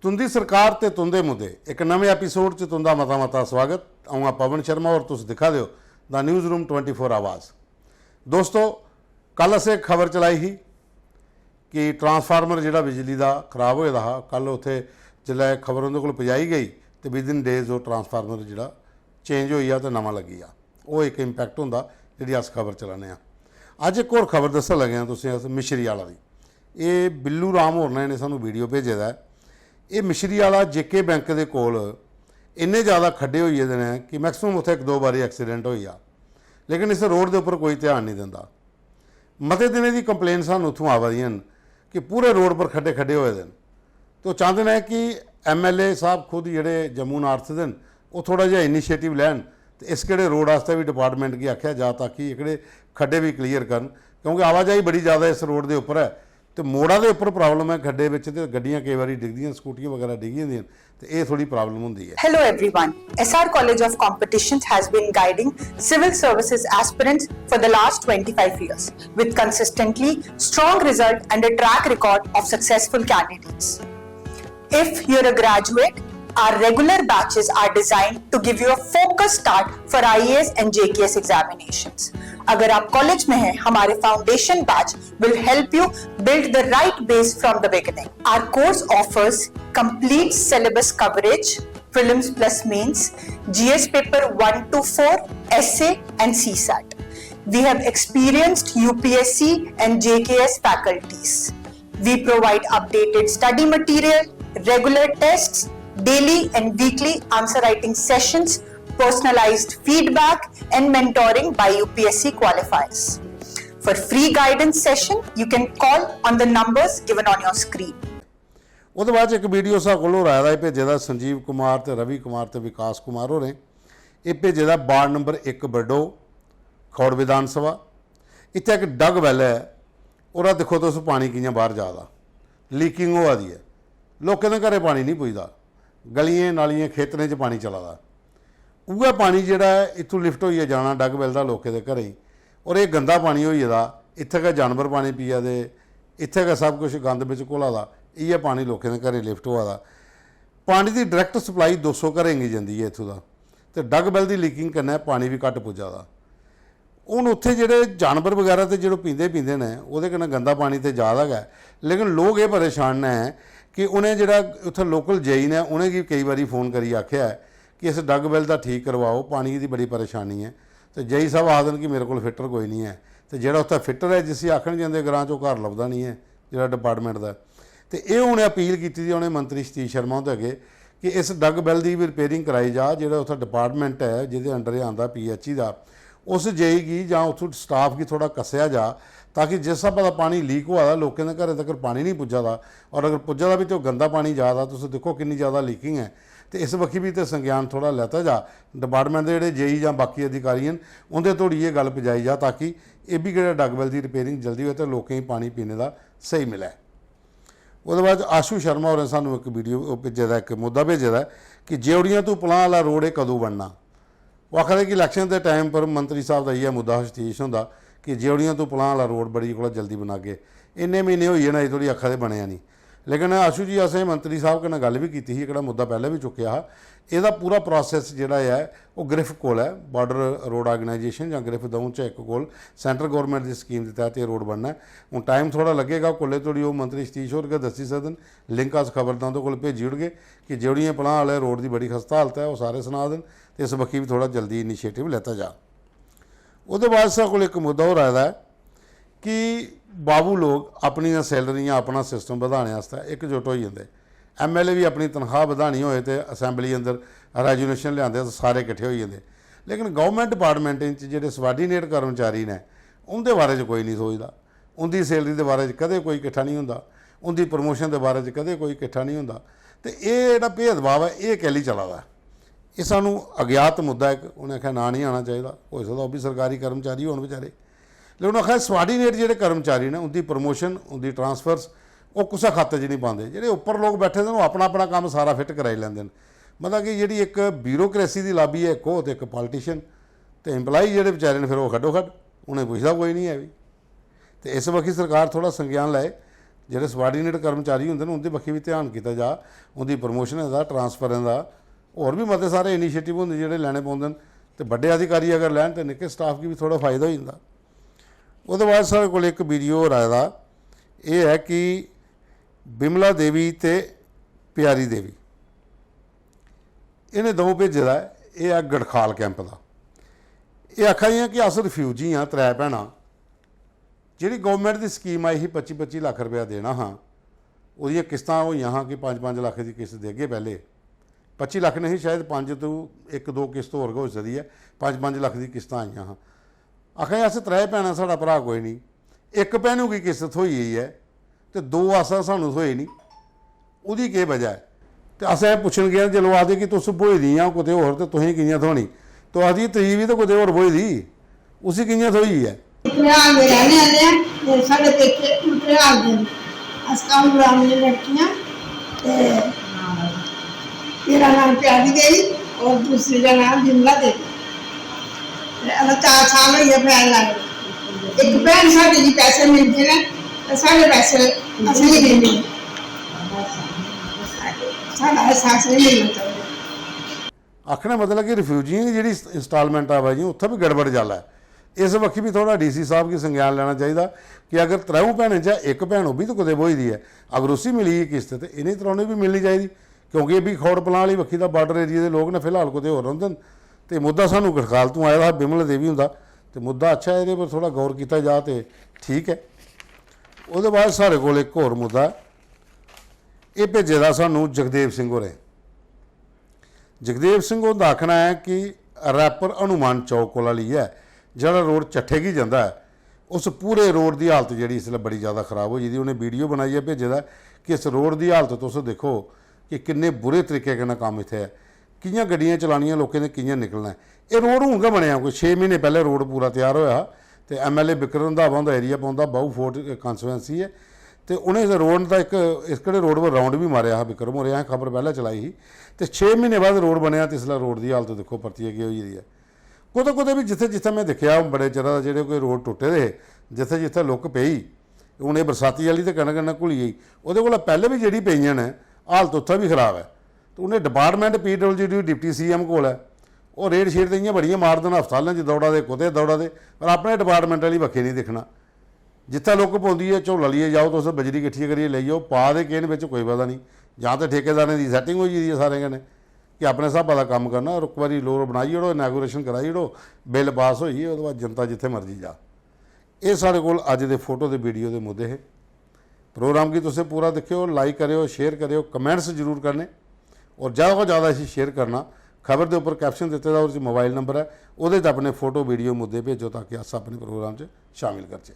तुंदी सरकार ते तुंदे मुद्दे एक नवे एपीसोड च तुंदा मता मता स्वागत। आऊँ पवन शर्मा और तुस दिखा दिओ द न्यूज़ रूम 24 आवाज़। दोस्तों, कल असें खबर चलाई ही कि ट्रांसफार्मर जिहड़ा बिजली का खराब होए दा हा, कल उत्थे जिल्लै खबर उंदे कोल पजाई गई तो विद इन डेज वो ट्रांसफार्मर जिहड़ा चेंज होई आ ते नवां लगी आ। वो एक इंपैक्ट हुंदा जिहड़ी अस खबर चलाने आ। अज एक होर खबर दस्सन लगे हैं तुसें अस मिश्री वाला दी। ये बिल्लू राम होरना ने सानू वीडियो भेजे दा है। ये मिश्री वाला जेके बैंक के कोल इन्ने ज़्यादा खड्डे होई गेदे ने कि मैक्सिमम उत्थे एक दो बारी एक्सीडेंट होई आ, लेकिन इस रोड के उपर कोई ध्यान नहीं दिंदा। मते दिनें दी कंप्लेन सानू उत्थों आवा दियां कि पूरे रोड पर खड्डे खड्डे होए दे। तो चाहते हैं कि MLA साहब खुद जिहड़े जम्मू नार्थ दे वो थोड़ा जिहा इनीशिएटिव लैन तो इस किहड़े रोड वास्ते भी डिपार्टमेंट की आख्या जा ताकि एकड़े खड्डे भी क्लीयर करन, क्योंकि आवाजाही बड़ी ज़्यादा इस रोड के उपर है। तो मोड़ा के उपर प्रॉब्लम है खड्डे विच ते गड्डियां कई बारी डिगदियां, स्कूटियां वगैरह डिग जांदियां, तो ये थोड़ी प्रॉब्लम होंदी है। Hello everyone. SR College of Competitions has been guiding civil services aspirants for the last 25 years with consistently strong result and a track record of successful candidates. If you're a graduate, our regular batches are designed to give you a focused start for IAS and JKS examinations. अगर आप college में हैं, हमारे foundation batch will help you build the right base from the beginning. Our course offers complete syllabus coverage, prelims plus mains, GS paper 1 to 4, essay and CSAT. We have experienced UPSC and JKS faculties. We provide updated study material, regular tests, daily and weekly answer writing sessions, personalized feedback and mentoring by UPSC qualifiers. For free guidance session, you can call on the numbers given on your screen. उसके बाद एक video साढ़े कोल आया था, भेजे दा संजीव कुमार ते रवि कुमार ते विकास कुमार होरें। ये भेजे दा वार्ड नंबर 1 बरडो खौड़ विधान सभा। इत्थे एक डग वैल है, और देखो तुस पानी कि'यां बाहर जा दा, लीकिंग होआ दी है। लोकें दे घरें पानी नहीं पुजदा, गलियां नालियां खेतरें च पानी चला दा। उ'ऐ पानी जिहड़ा है इत्थों लिफ्ट होइए जाना डग वैल दा लोकें दे घरें, और ये गंदा पानी होई गेदा। इत्थे गै जानवर पानी पिया दे, इत्थे गै सब कुछ गंद बिच घोला दा। इ'यै पानी लोकें दे घरें लिफ्ट होआ दा। पानी की डायरैक्ट सप्लाई 200 घरें गी जंदी है इत्थों दा, ते डग वैल दी लीकिंग कन्नै पानी भी घट्ट पुज्जा दा। हुण उत्थे जेह्ड़े जानवर वगैरह ते जेह्ड़े पींदे ने उहदे कन्नै गंदा पानी ते जा दा गै, लेकिन लोग ये परेशान ने कि उन्हें जेह्ड़ा उत्थे लोकल जेई ने उनेंगी कई बारी फोन करियै आखेआ है कि इस डग वैल दा ठीक करवाओ, पानी की बड़ी परेशानी है। तो जेई साहब आखदे कि मेरे को फिटर कोई नहीं है, तो जेह्ड़ा उत्थे फिटर है जिसी आखन जांदे ग्रां चों घर लभदा नहीं है जेह्ड़ा डिपार्टमेंट दा। तो ये उन्हें अपील की थी उन्हें मंत्री सतीश शर्मा होंदे अगे कि इस डग वैल की भी रिपेयरिंग कराई जा। जो उत्थे डिपार्टमेंट है जिहदे अंडर आंदा PHE का, उस जेई गी जां उत्थों स्टाफ की थोड़ा कस्या जा ताकि जिस हिसाब का पानी लीक होआ दा लोकें दे घरें तक पानी नहीं पुज्जा दा, और अगर पुज्जा दा भी तो गंदा पानी जा दा। तुसीं देखो कितनी ज़्यादा लीकिंग है। तो इस बक्खी भी तो संज्ञान थोड़ा लैता जा डिपार्टमेंट के जोड़े जेई जां बाकी अधिकारी हैं उनके धोड़ी ये गल पजाई जा ताकि ये भी जो डग वैल की रिपेयरिंग जल्दी हो तो लोकें गी पानी पीने का सही मिले। उसके बाद आशू शर्मा होरें सानू एक वीडियो भेजे दा, एक मुद्दा भेजे दा कि जेवड़ियां तू पलां वाला रोड है कदों बनना। वो आखदे कि इलैक्शन के टाइम पर मंत्री साहब का इ'यै मुद्दा सतीश होंदा कि जेवड़ियां तू पलां वाला रोड बड़ी कोला जल्दी बनागे। इन्ने महीने होई जाने अजे धोड़ी आखा दे बनिया नहीं, लेकिन आशू जी असें मंत्री साहब कन्नै गल भी की ही, एक मुद्दा पहले भी चुक्या हा। ਇਹਦਾ पूरा प्रोसैस जोड़ा है वो ग्रिफ कोल है, बॉर्डर रोड ऑर्गेनाइजेशन या ग्रिफ दऊं च एक कोल सेंट्रल गौरमेंट की स्कीम के तहत ये रोड बनना है। हूँ टाइम थोड़ा लगेगा, कोले थोड़ी वो मंत्री सतीश होर के दसी सकन, लिंक अस खबर तो उन्होंने को भेजी उड़गे कि जोड़ियाँ पलां वाले रोड की बड़ी खस्ता हालत है वो सारे सुना देन, तो इस बक्खी भी थोड़ा जल्दी इनीशिएटिव लेता जा। उसके बाद साढ़े को एक मुद्दा हो रहा है कि बाबू लोग अपनी सैलरियाँ अपना सिस्टम बढ़ाने एकजुट हो जाते। MLA भी अपनी तनख्वाह बढ़ानी होए तो असैंबली अंदर रेजोल्यूशन लिया तो सारे इकट्ठे हो जाते, लेकिन गवर्नमेंट डिपार्टमेंट जो सबॉर्डीनेट कर्मचारी ने उनके बारे कोई नहीं सोचता। उनकी सैलरी के बारे कदे कोई इकट्ठा नहीं होंदा, उनकी प्रमोशन के बारे कदे कोई इकट्ठा नहीं होंदा। तो ये जो भेदभाव है ये कैली चला दा, ये सानू अज्ञात मुद्दा एक उन्हें आख्या ना नहीं आना चाहिए। हो सकता वह भी सरकारी कर्मचारी होने बेचारे, लेकिन आखिर सबॉर्डीनेट जोड़े कर्मचारी ने उनकी प्रमोशन उनकी ट्रांसफर्स वो किसी खाते च नहीं पाते। जोड़े उपर लोग बैठे थे वो अपना अपना काम सारा फिट कराई लेंदे। मतलब कि जी एक ब्यूरोक्रेसी की लाबी है एक हो तो एक पॉलिटिशियन, तो इंपलाई जोड़े बेचारे ने फिर वो खड्डो खड्ड उन्हें पुछदा कोई नहीं है भी। तो इस बक्खी सरकार थोड़ा संज्ञान लाए ਜਿਹੜੇ ਸਬਾਰਡੀਨੇਟ ਕਰਮਚਾਰੀ ਹੁੰਦੇ ਨੇ ਉਹਦੇ ਪੱਖੀ ਵੀ ਧਿਆਨ ਕੀਤਾ ਜਾ, ਉਹਦੀ ਪ੍ਰਮੋਸ਼ਨ ਦਾ, ਟਰਾਂਸਫਰਾਂ ਦਾ, ਹੋਰ ਵੀ ਮਤੇ ਸਾਰੇ ਇਨੀਸ਼ੀਏਟਿਵ ਹੁੰਦੇ ਜਿਹੜੇ ਲੈਣੇ ਪਾਉਂਦੇ ਨੇ, ਤੇ ਵੱਡੇ ਅਧਿਕਾਰੀ ਅਗਰ ਲੈਣ ਤੇ ਨਿੱਕੇ ਸਟਾਫ ਕੀ ਵੀ ਥੋੜਾ ਫਾਇਦਾ ਹੋ ਜਾਂਦਾ। ਉਹਦੇ ਬਾਅਦ ਸਾਡੇ ਕੋਲ ਇੱਕ ਵੀਡੀਓ ਰਾਏ ਦਾ ਇਹ ਹੈ ਕਿ ਬਿਮਲਾ ਦੇਵੀ ਤੇ ਪਿਆਰੀ ਦੇਵੀ ਇਹਨੇ ਦੋ ਭੇਜੇ ਦਾ, ਇਹ ਆ ਗੜਖਾਲ ਕੈਂਪ ਦਾ। ਇਹ ਆਖਾਂ ਕਿ ਅਸ ਰਿਫਿਊਜੀ ਆ, ਤरै भैणां, ਜਿਹੜੀ ਗਵਰਨਮੈਂਟ ਦੀ ਸਕੀਮ ਆਈ ਸੀ 25-25 ਲੱਖ ਰੁਪਇਆ ਦੇਣਾ ਹਾਂ, ਉਹਦੀਆਂ ਕਿਸ਼ਤਾਂ ਹੋਈਆਂ ਹਾਂ ਕਿ 5-5 ਲੱਖ ਦੀ ਕਿਸ਼ਤ ਦੇ ਅੱਗੇ ਪਹਿਲੇ 25 ਲੱਖ ਨਹੀਂ, ਸ਼ਾਇਦ 5 ਤੋਂ 1-2 ਕਿਸ਼ਤ ਹੋਰ ਹੋ ਸਕਦੀ ਹੈ, 5-5 ਲੱਖ ਦੀ ਕਿਸ਼ਤਾਂ ਆਈਆਂ ਹਾਂ। ਆਖਾਂ ਅਸ ਤरै भैणां, ਸਾਡਾ ਭਰਾ ਕੋਈ ਨਹੀਂ, ਇੱਕ ਭੈਣ की किस्त होई ही है तो दो आसा सानू होए नहीं, ਉਹਦੀ ਕੀ ਵਜ੍ਹਾ ਹੈ? ਤੇ ਅਸਾਂ ਪੁੱਛਣ ਗਏ ਚਲੋ ਆਖਦੇ ਕਿ ਤੁਸੀਂ ਭੋਈ ਦੀਆਂ ਕਿਤੇ ਹੋਰ ਤੇ ਤੁਸੀਂ ਕਿੰਨੀਆਂ ਥੋਣੀ, तो आदि तरी भी तो कुछ और बोई दी उसी कियां थोई है। प्रयाग में रहने वाले हैं, साढ़े पेके प्रयाग में अस्काम ग्रामीण लड़कियां, मेरा नाम प्यारी देवी और दूसरी का नाम बिमला देवी। अब 4 साल हो गए भैन लग एक भैन साढ़े जी पैसे मिलते हैं, साढ़े पैसे असली नहीं मिलते, साढ़ा एहसास नहीं मिलना चाहिए। आखने मतलब कि रिफ्यूजियों की जी इंस्टॉलमेंट आ जी उत्थे भी गड़बड़ जल है। इस वक्त भी थोड़ा DC साहब की संज्ञान लेना चाहिए कि अगर त्रों भैन चाहे एक भैन भी तो कुछ बोई दी है, अगर उसी मिली है किस्त तो इन्हें तरौने भी मिलनी चाहिए, क्योंकि ये भी खौड़ पलां वाली बखी का बार्डर एरिए के लोग ने फिलहाल कुछ होर होंगे। तो मुद्दा सानू गड़खाल तो आया था बिमल देवी होंदा, तो मुद्दा अच्छा है, ये पर थोड़ा गौर किया जा तो ठीक है। उसके बाद साढ़े कोल एक होर मुद्दा ये भेजे दा सानू जगदेव सिंह होरें। जगदेव सिंह उनका आखना है कि रैपर हनुमान चौक वाली है जरा रोड चट्ठे की जाता है, उस पूरे रोड की हालत जी इसलिए बड़ी ज़्यादा खराब हो जी। उन्हें वीडियो बनाई है भेजे दा कि इस रोड की हालत तुस देखो कि किन्ने बुरे तरीके कन्नै काम इत्थे है, कियां गड्डियां चलानियां लोगों ने, कियां निकलना है। ये रोड हूँ गै बनया, कोई 6 महीने पहले रोड पूरा तैयार होया, तो MLA बिक्रम रंधावा उनका एरिया पौंदा, बाहू फोर्ट कॉन्स्टिट्यूएंसी है, तो उन्हें इस रोड का एक इसकड़े रोड पर राउंड भी मारिया हा बिक्रम हो रहा, खबर पहले चलाई ही, तो 6 महीने बाद रोड बनया, तो इसलिए रोड की हालत देखो परती अगे हुई है। कुते कुते भी जिथे जिथे मैं देखा बड़े चिर जो कोई रोड टुटे दे, जिथे जिथे लुक पई, हूँ ये बरसाती वाली तो कन्न कन्न घुली गई, वो पहले भी जी पई ने हालत उत्थे भी खराब है। तो उन्हें डिपार्टमेंट PWD डिप्टी CM कोल है, वो रेड शेड तो बड़ियाँ मार देना, हस्पतालों दौड़ा दे कुते दौड़ा दे, पर अपने डिपार्टमेंट वाली बखे नहीं दिखना। जिथे लुक पौंदी है झोला लिए जाओ, तो उस बजरी किट्ठी करिए ले जाओ, पा दे किन कोई पता नहीं, जां तो ठेकेदारें की सैटिंग हो जी है सारे कन्नै कि अपने हिसाबा का काम करना, और एक बार लोर बनाई ओड़ो, इनैगूरेशन कराई ओड़ो, बिल पास होई, उसके बाद जनता जिथे मर्जी जा। ये साढ़े कोल अज दे फोटो दे वीडियो के मुद्दे है। प्रोग्राम की तुसें पूरा देखियो, लाइक करियो, शेयर करियो, कमेंट्स जरूर करने, और ज़्यादा को ज़्यादा इसी शेयर करना। खबर के उपर कैप्शन दिते दा, मोबाइल नंबर है, वो अपने फोटो वीडियो मुद्दे भेजो ताकि अस अपने प्रोग्राम च शामिल करचे।